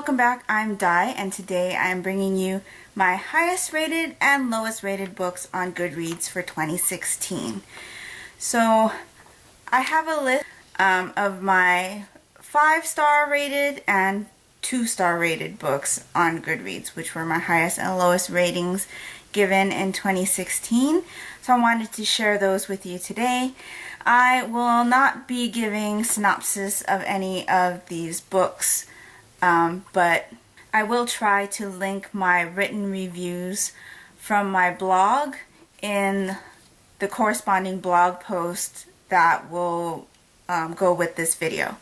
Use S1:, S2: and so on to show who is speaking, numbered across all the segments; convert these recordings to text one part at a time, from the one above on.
S1: welcome back. I'm Di, and today I'm bringing you my highest rated and lowest rated books on Goodreads for 2016. So I have a list of my 5-star rated and 2-star rated books on Goodreads, which were my highest and lowest ratings given in 2016. So I wanted to share those with you today. I will not be giving synopsis of any of these books, but I will try to link my written reviews from my blog in the corresponding blog post that will go with this video.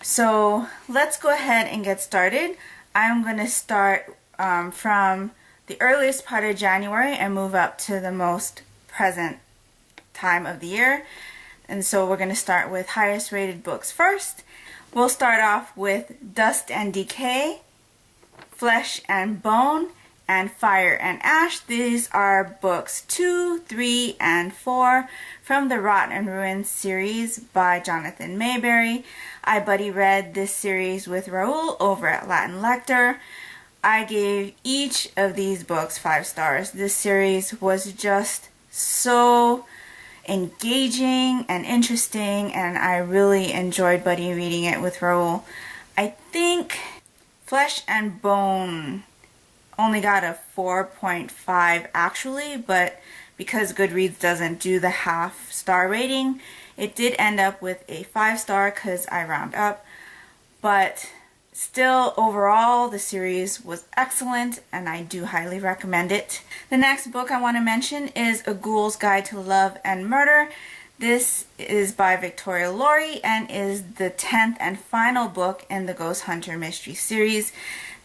S1: So let's go ahead and get started. I'm going to start from the earliest part of January and move up to the most present time of the year. And so we're going to start with highest rated books first. We'll start off with Dust and Decay, Flesh and Bone, and Fire and Ash. These are books 2, 3, and 4 from the Rot and Ruin series by Jonathan Mayberry. I buddy read this series with Raul over at Latin Lector. I gave each of these books 5 stars. This series was just so engaging and interesting, and I really enjoyed buddy reading it with Raul. I think Flesh and Bone only got a 4.5 actually, but because Goodreads doesn't do the half-star rating, it did end up with a 5-star because I round up. But still, overall, the series was excellent, and I do highly recommend it. The next book I want to mention is A Ghoul's Guide to Love and Murder. This is by Victoria Laurie and is the 10th and final book in the Ghost Hunter Mystery series.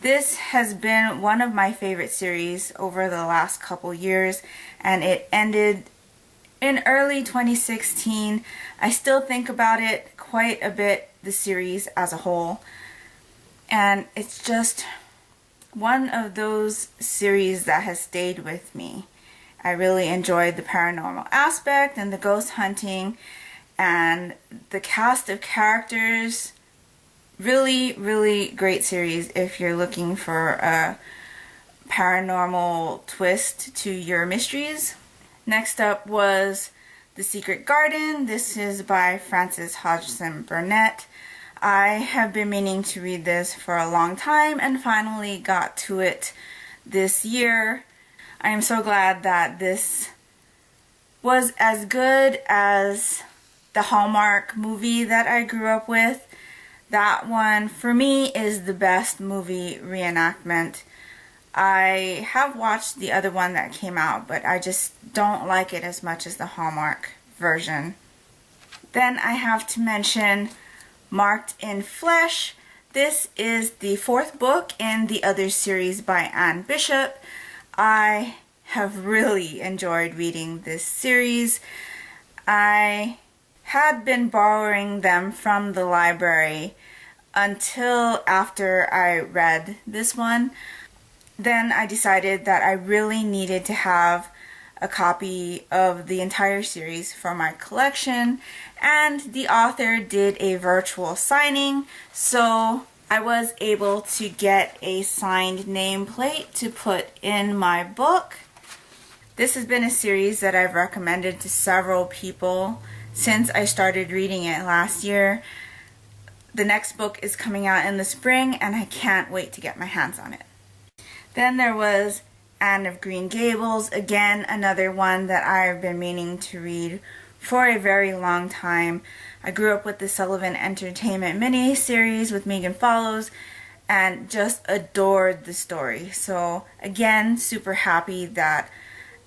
S1: This has been one of my favorite series over the last couple years, and it ended in early 2016. I still think about it quite a bit, the series as a whole. And it's just one of those series that has stayed with me. I really enjoyed the paranormal aspect and the ghost hunting and the cast of characters. Really, really great series if you're looking for a paranormal twist to your mysteries. Next up was The Secret Garden. This is by Frances Hodgson Burnett. I have been meaning to read this for a long time and finally got to it this year. I am so glad that this was as good as the Hallmark movie that I grew up with. That one, for me, is the best movie reenactment. I have watched the other one that came out, but I just don't like it as much as the Hallmark version. Then I have to mention Marked in Flesh. This is the 4th book in the Other series by Anne Bishop. I have really enjoyed reading this series. I had been borrowing them from the library until after I read this one. Then I decided that I really needed to have a copy of the entire series for my collection, and the author did a virtual signing, so I was able to get a signed nameplate to put in my book. This has been a series that I've recommended to several people since I started reading it last year. The next book is coming out in the spring, and I can't wait to get my hands on it. Then there was Anne of Green Gables, again another one that I've been meaning to read for a very long time. I grew up with the Sullivan Entertainment mini-series with Megan Follows and just adored the story. So again, super happy that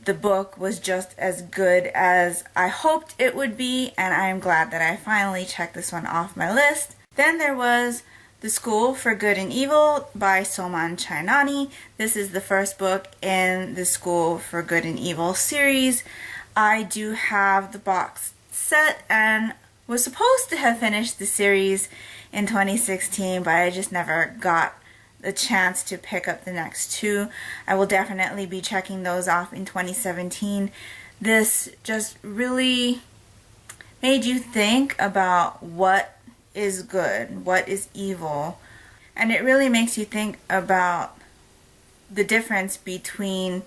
S1: the book was just as good as I hoped it would be, and I am glad that I finally checked this one off my list. Then there was The School for Good and Evil by Soman Chainani. This is the first book in the School for Good and Evil series. I do have the box set and was supposed to have finished the series in 2016, but I just never got the chance to pick up the next 2. I will definitely be checking those off in 2017. This just really made you think about what is good, what is evil. And it really makes you think about the difference between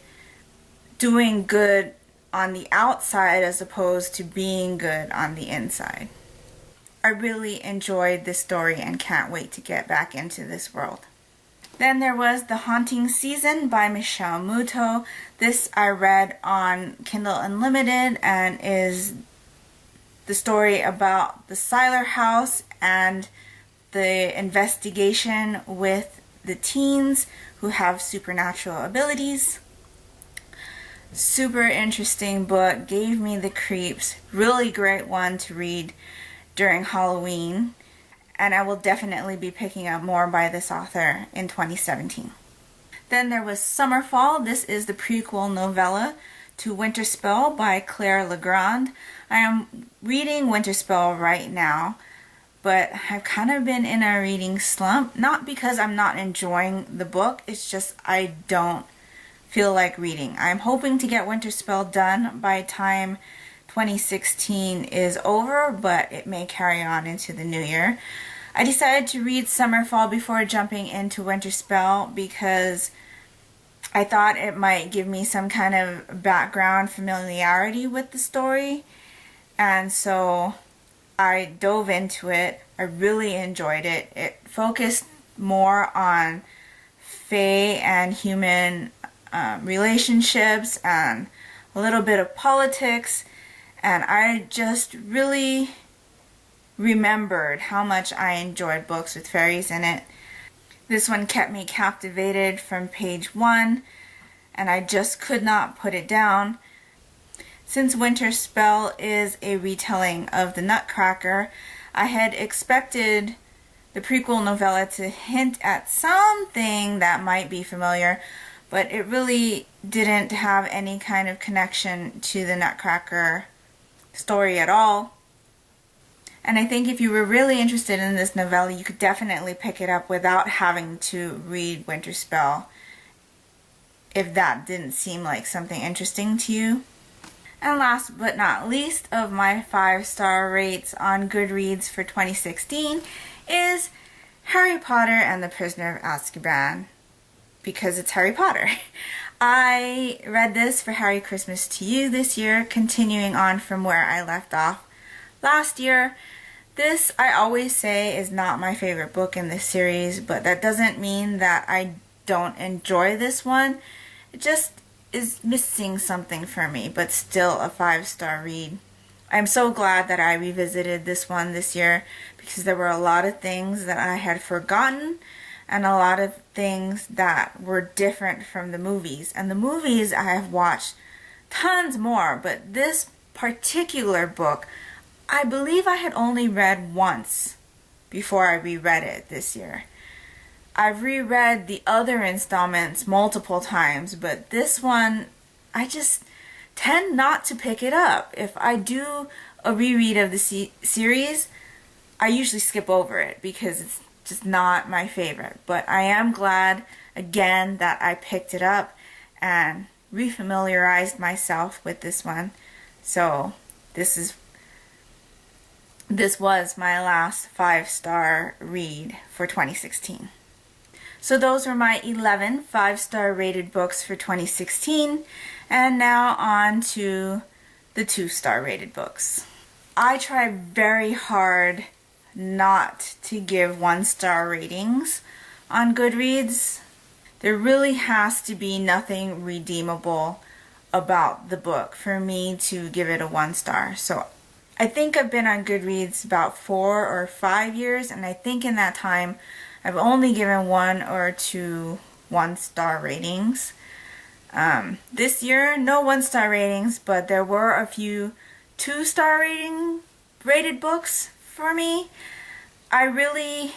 S1: doing good on the outside as opposed to being good on the inside. I really enjoyed this story and can't wait to get back into this world. Then there was The Haunting Season by Michelle Muto. This I read on Kindle Unlimited and is the story about the Seiler house and the investigation with the teens who have supernatural abilities. Super interesting book, gave me the creeps. Really great one to read during Halloween. And I will definitely be picking up more by this author in 2017. Then there was Summerfall. This is the prequel novella to Winterspell by Claire Legrand. I am reading Winterspell right now, but I've kind of been in a reading slump. Not because I'm not enjoying the book, it's just I don't feel like reading. I'm hoping to get Winterspell done by time 2016 is over, but it may carry on into the new year. I decided to read Summerfall before jumping into Winterspell because I thought it might give me some kind of background familiarity with the story, and so I dove into it. I really enjoyed it. It focused more on fae and human relationships and a little bit of politics, and I just really remembered how much I enjoyed books with fairies in it. This one kept me captivated from page 1, and I just could not put it down. Since Winterspell is a retelling of the Nutcracker, I had expected the prequel novella to hint at something that might be familiar, but it really didn't have any kind of connection to the Nutcracker story at all. And I think if you were really interested in this novella, you could definitely pick it up without having to read Winterspell, if that didn't seem like something interesting to you. And last but not least of my 5-star rates on Goodreads for 2016 is Harry Potter and the Prisoner of Azkaban, because it's Harry Potter. I read this for Harry Christmas to You this year, continuing on from where I left off last year. This, I always say, is not my favorite book in this series, but that doesn't mean that I don't enjoy this one. It just is missing something for me, but still a 5-star read. I'm so glad that I revisited this one this year because there were a lot of things that I had forgotten and a lot of things that were different from the movies. And the movies I have watched tons more, but this particular book I believe I had only read once before I reread it this year. I've reread the other installments multiple times, but this one, I just tend not to pick it up. If I do a reread of the series, I usually skip over it because it's just not my favorite. But I am glad, again, that I picked it up and refamiliarized myself with this one. So this was my last 5-star read for 2016. So those were my 11 5-star rated books for 2016, and now on to the 2-star rated books. I try very hard not to give 1-star ratings on Goodreads. There really has to be nothing redeemable about the book for me to give it a 1-star. So I think I've been on Goodreads about 4 or 5 years, and I think in that time I've only given 1 or 2 1-star ratings. This year, no 1-star ratings, but there were a few 2-star rated books for me. I really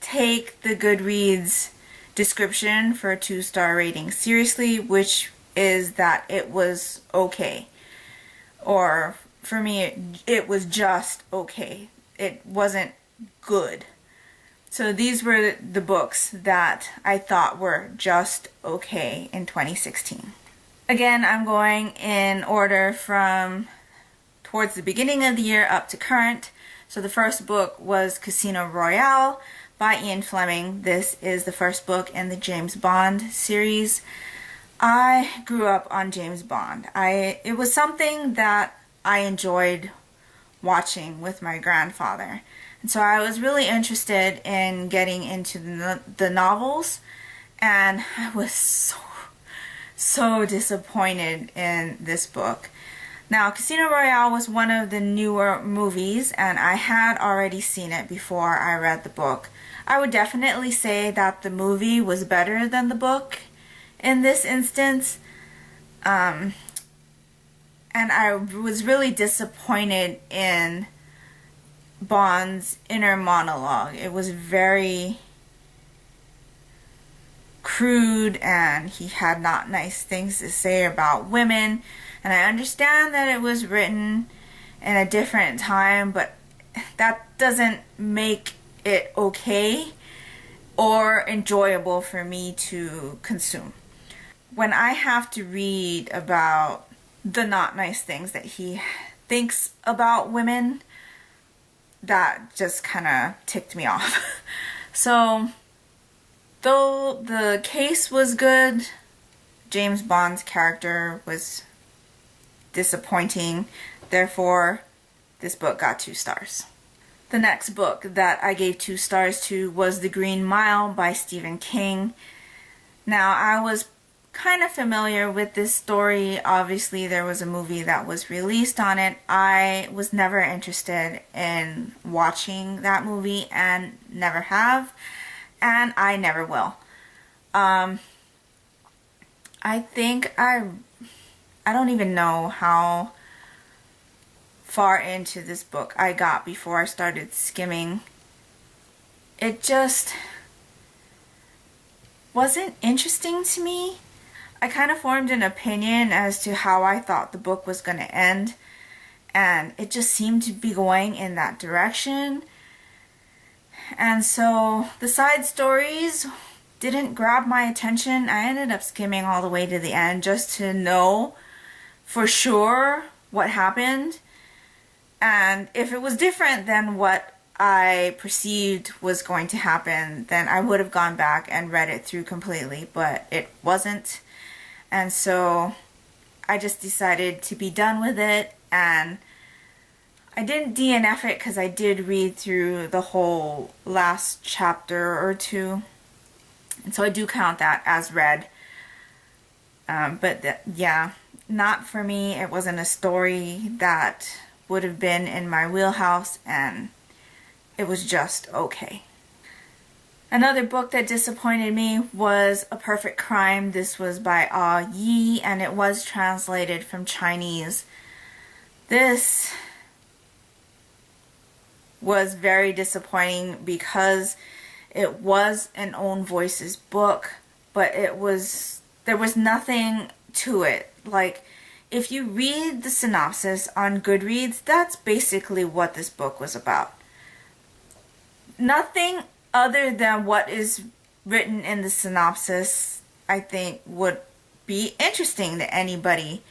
S1: take the Goodreads description for a 2-star rating seriously, which is that it was okay. Or for me, it was just okay. It wasn't good. So these were the books that I thought were just okay in 2016. Again, I'm going in order from towards the beginning of the year up to current. So the first book was Casino Royale by Ian Fleming. This is the first book in the James Bond series. I grew up on James Bond. It was something that I enjoyed watching with my grandfather. And so I was really interested in getting into the novels, and I was so disappointed in this book. Now, Casino Royale was one of the newer movies, and I had already seen it before I read the book. I would definitely say that the movie was better than the book in this instance. And I was really disappointed in Bond's inner monologue. It was very crude, and he had not nice things to say about women. And I understand that it was written in a different time, but that doesn't make it okay or enjoyable for me to consume. When I have to read about the not nice things that he thinks about women, that just kind of ticked me off. So, though the case was good, James Bond's character was disappointing. Therefore, this book got 2 stars. The next book that I gave 2 stars to was The Green Mile by Stephen King. Now, I was kind of familiar with this story. Obviously, there was a movie that was released on it. I was never interested in watching that movie, and never have, and I never will. I think I don't even know how far into this book I got before I started skimming. It just wasn't interesting to me. I kind of formed an opinion as to how I thought the book was going to end, and it just seemed to be going in that direction. And so the side stories didn't grab my attention. I ended up skimming all the way to the end just to know for sure what happened. And if it was different than what I perceived was going to happen, then I would have gone back and read it through completely, but it wasn't. And so I just decided to be done with it, and I didn't DNF it because I did read through the whole last chapter or 2. And so I do count that as read. Yeah, not for me. It wasn't a story that would have been in my wheelhouse, and it was just okay. Another book that disappointed me was A Perfect Crime. This was by Yi, and it was translated from Chinese. This was very disappointing because it was an Own Voices book, but there was nothing to it. Like, if you read the synopsis on Goodreads, that's basically what this book was about. Nothing other than what is written in the synopsis, I think, would be interesting to anybody.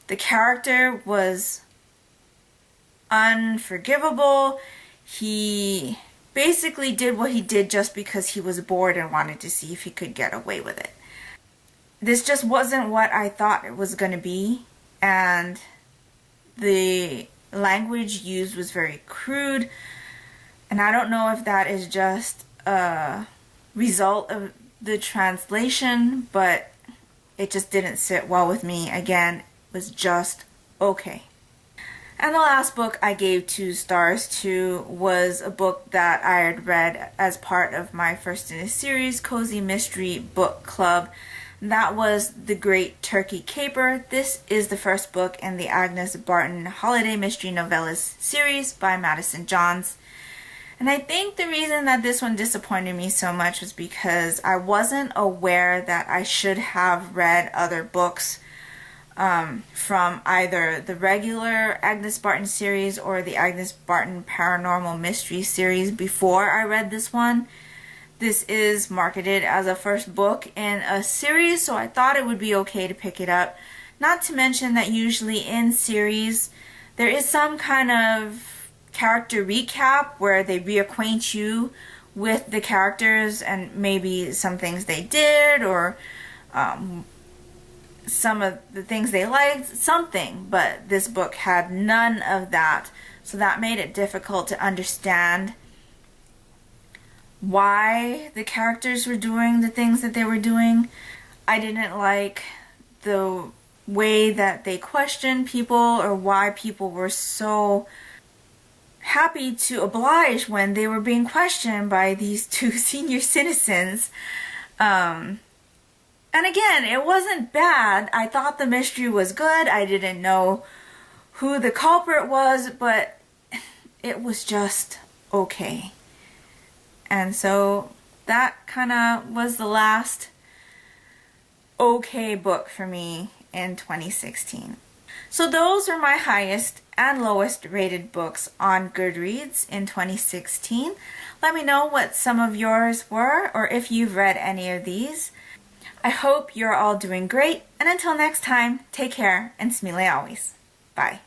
S1: The character was unforgivable. He basically did what he did just because he was bored and wanted to see if he could get away with it. This just wasn't what I thought it was going to be, and the language used was very crude. And I don't know if that is just a result of the translation, but it just didn't sit well with me. Again, it was just okay. And the last book I gave 2 stars to was a book that I had read as part of my first in a series, Cozy Mystery Book Club. That was The Great Turkey Caper. This is the first book in the Agnes Barton Holiday Mystery Novellas series by Madison Johns. And I think the reason that this one disappointed me so much was because I wasn't aware that I should have read other books from either the regular Agnes Barton series or the Agnes Barton Paranormal Mystery series before I read this one. This is marketed as a first book in a series, so I thought it would be okay to pick it up. Not to mention that usually in series there is some kind of character recap where they reacquaint you with the characters and maybe some things they did, or some of the things they liked, something, but this book had none of that. So that made it difficult to understand why the characters were doing the things that they were doing. I didn't like the way that they questioned people, or why people were so happy to oblige when they were being questioned by these two senior citizens. And again, it wasn't bad. I thought the mystery was good. I didn't know who the culprit was, but it was just okay. And so that kind of was the last okay book for me in 2016. So those are my highest and lowest rated books on Goodreads in 2016. Let me know what some of yours were, or if you've read any of these. I hope you're all doing great, and until next time, take care and smile always. Bye.